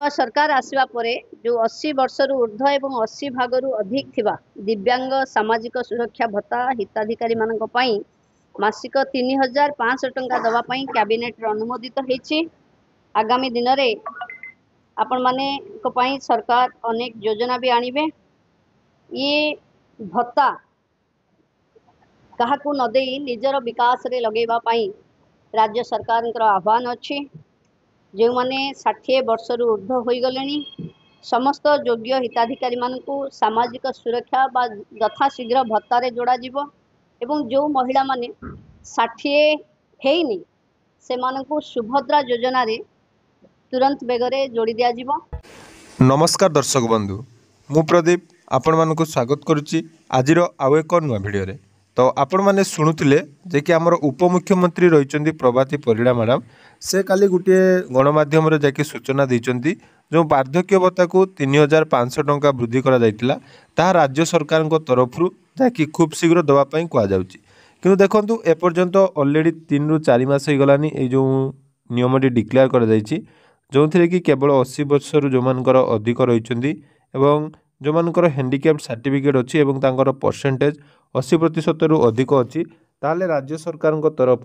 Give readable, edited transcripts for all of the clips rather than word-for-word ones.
सरकार आसवा परे जो 80 वर्ष रु ऊर्ध्व एवं 80 भागरु अधिक थिबा दिव्यांग सामाजिक सुरक्षा भत्ता हिताधिकारी मानक पई मासिक 3500 टंका दवा पई कैबिनेट रो अनुमोदित हेछि। आगामी दिन रे आपण माने को पई सरकार अनेक योजना भी आनिबे। ये भत्ता कहा न दे निजर विकास रे लगेबा पई राज्य सरकार आह्वान अच्छी। जो माने 60 वर्ष रु ऊर्ध्व हो गले समस्त योग्य हिताधिकारी मानकु सामाजिक सुरक्षा बा यथाशीघ्र भत्तारे जोड़ा जीवो एवं जो महिला माने 60 हेनी से मानकु सुभद्रा योजना रे तुरंत बेगरे जोड़ी दिया जीवो। नमस्कार दर्शक बंधु, मु प्रदीप आपण मानकु स्वागत करुच्ची आजिर आउ एक नुआ भिडियो रे। तो आपण मैंने शुणुले जे कि आमर उपमुख्यमंत्री रही प्रभाती परिड़ा मैडम से काली गोटे गणमाध्यम जाकि सूचना देइचंती जो वार्धक्य भत्ता को 3500 टंका वृद्धि करा जायतिला ता राज्य सरकार तरफ जाकि खूब शीघ्र दवापाई कहुच्छी। किंतु देखंतु एपर्यंत ऑलरेडी 3 रु 4 मास हो गलानी ए जो नियमटी डिक्लेयर करा जायछि जो थे कि केवल 80 वर्ष जो मानकर अधिक रही जो मानकर हैंडिकैप्ड सर्टिफिकेट अच्छी एवं तांकर परसेंटेज 80% रु अधिक अच्छी ताले राज्य सरकार तरफ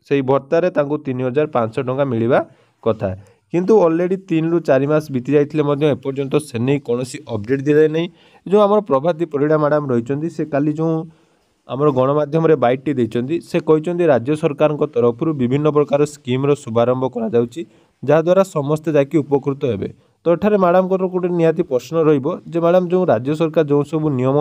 से भत्तारे 3500 टंका मिलवा कथा। किंतु ऑलरेडी 3 रु 4 मास बीती जाइथिले मध्य एपर्यंत से नहीं कौन अपडेट दी जाए नहीं। जो आम प्रभाती परिड़ा मैडम रही से काली जो आमर गणमाध्यम बाइटटी देइचंती से कहते राज्य सरकार तरफ विभिन्न प्रकार स्कीम शुभारंभ करा जहाद्वारा समस्ते जाकि उपकृत हेबे। तो एठारे मैडम को गोटे निहाती प्रश्न रहिबो जे मैडम जो राज्य सरकार जो सब नियम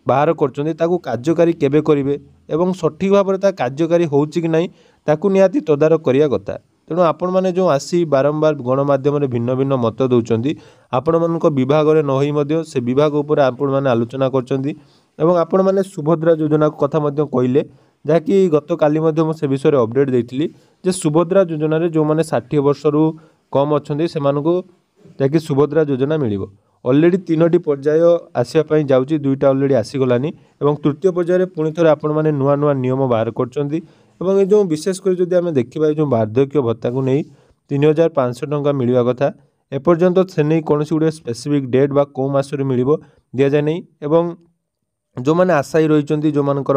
बाहर कर कार्यकारी केबे करिवे एवं सठिक भाव में कार्यकारी होउछि कि नहीं ताकू निहाती तदारक करिया कथा। तेणु आपण मैंने जो आसी बारंबार गणमाध्यम भिन्न भिन्न मत दौरान आपण मान विभाग में नई मध्य से विभाग उपर आपण मैंने आलोचना करछंती एवं आपण मैंने सुभद्रा योजना कथा कहले जहाँकि गत काली से विषय में अपडेट देती जे सुभद्रा योजना रे जो मैंने 60 वर्ष रु कम अच्छा से जहाँकि सुभद्रा योजना मिल ऑलरेडी 3टी पर्याय आसवाई जाऊँगी 2टा ऑलरेडी आसीगलानी एवं तृतीय पर्यायर पुणी थे आपण मैंने नुआ नुआ नियम बाहर कर जो विशेषकर जदि आम देखा जो वार्धक्य भत्ता को नहीं 3500 टंका मिलवा कथा एपर्यंत से नहीं कौन गोटे स्पेसिफिक डेट बा कौ मासरे मिल दि जाए नहीं एवं जो मैंने आशायी रही जो मानकर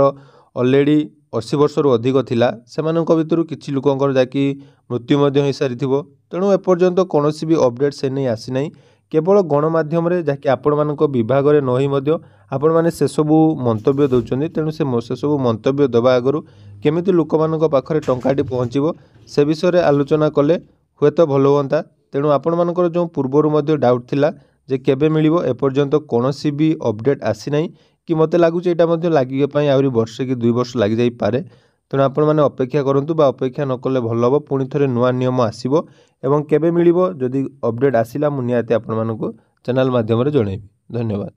ऑलरेडी 80 वर्ष रु अधिक थिला सेमानक भितर किछि लोकंकर जाकि मृत्यु मध्य हो सारी थिबो। तेणु एपर्यंत कौन भी अपडेट से नहीं आसी नहीं केवल गणमाध्यम जहाँकि आपण मानक विभाग में नही मध्य आपण माने से सबू मंतव्य दौरान तेणु से सबू मंतव्य दबा आगु केमिति लोक मानक पाखरे टंकाटी पहुँचो से विषय में आलोचना कले हुए तो भल हुआ। तेणु आपण मानकर जो पूर्वर मध्य डाउट थिला जे केबे मिलिबो एपर्यंत कौन भी अपडेट आसी नहीं कि मते लगुच यहाँ लगे आहरी वर्षे कि 2 वर्ष लग जाई पारे। तेणु आपण मैंने अपेक्षा करूँ बा अपेक्षा न कले भल हम पुणी थे नुआ नियम आसो एवं केबे मिलिबो जदि अपडेट आसिला मु निहाती आपण मानकु चैनल माध्यम रे जणैबी। धन्यवाद।